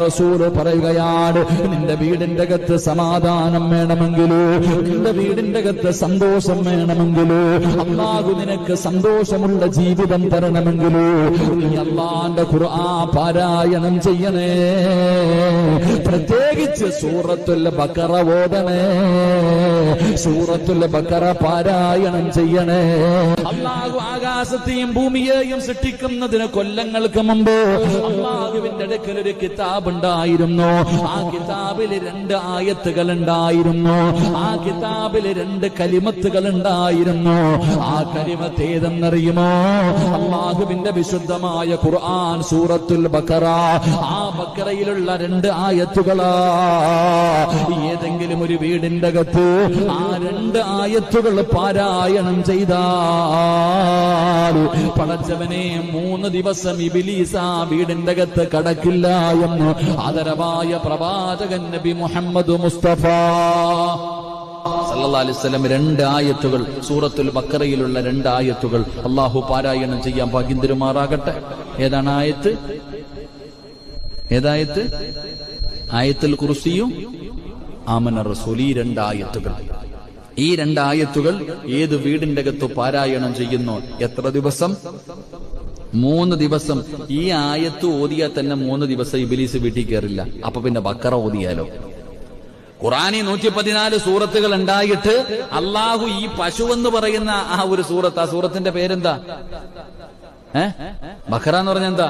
റസൂല് പറയുകയാണ്, നിന്റെ വീടിന്റെ അകത്ത് സമാധാനം വേണമെങ്കിലോ, നിന്റെ വീടിന്റെ അകത്ത് സന്തോഷം വേണമെങ്കിലോ, അല്ലാഹു നിനക്ക് സന്തോഷമുള്ള ജീവിതം തരണമെങ്കിലോ നീ അല്ലാഹുവിന്റെ ഖുർആൻ പാരായണം ചെയ്യണേ. പ്രത്യേകിച്ച് സൂറത്തുൽ ബഖറ ഓതണേ, സൂറത്തുൽ ബഖറ പാരായണം ചെയ്യണേ. അല്ലാഹു ആകാശത്തെയും ഭൂമിയെയും സൃഷ്ടിക്കുന്നതിന് കൊല്ലങ്ങൾക്ക് മുമ്പ് അല്ലാഹുവിന്റെ അടുക്കൽ ഒരു കിതാബ് ഉണ്ടായിരുന്നു. ആ കിതാബിൽ 2 ആയത്തുകൾ ഉണ്ടായിരുന്നു. ആ കിതാബിൽ 2 കലിമത്തുകൾ ഉണ്ടായിരുന്നു. ആ കലിമത്ത് ഏതെന്നറിയുമോ? അല്ലാഹുവിന്റെ വിശുദ്ധമായ ഖുർആൻ സൂറത്തുൽ ബഖറ. ആ ബഖറയിലുള്ള 2 ആയത്തുകളാ. ഏതെങ്കിലും ഒരു വീടിന്റെ അകത്ത് ആ 2 ആയത്തുകൾ പാരായണം ചെയ്താൽ പടച്ചവനെ 3 ദിവസം ഇബ്ലീസ് ആ വീടിന്റെ അകത്ത് കടക്കില്ല എന്ന് ആദരവായ പ്രവാചകൻ നബി മുഹമ്മദ് മുസ്തഫ സല്ലല്ലാഹു അലൈഹി വസല്ലം 2 ആയത്തുകൾ സൂറത്തുൽ ബഖറയിലുള്ള 2 ആയത്തുകൾ അല്ലാഹു പാരായണം ചെയ്യാൻ ഭാഗ്യം തരുമാറാകട്ടെ. ഏതാണ് ആയത്ത്? ഏതായത്ത്? ആയത്തുൽ കുർസിയും ആമന റസൂൽ. ഈ 2 ആയത്തുകൾ, ഈ 2 ആയത്തുകൾ ഏത് വീടിന്റെ അകത്ത് പാരായണം ചെയ്യുന്നു? എത്ര ദിവസം? 3 ദിവസം. ഈ ആയത്ത് ഓതിയാൽ തന്നെ 3 ദിവസം ഇബ്ലീസ് വീട്ടിൽ കയറില്ല. അപ്പൊ പിന്നെ ബഖറ ഓതിയാലോ? ഖുർആനിൽ 114 സൂറത്തുകൾ ഉണ്ടായിട്ട് അള്ളാഹു ഈ പശു എന്ന് പറയുന്ന ആ ഒരു സൂറത്ത്, ആ സൂറത്തിന്റെ പേരെന്താ? ബഖറ എന്ന് പറഞ്ഞ എന്താ?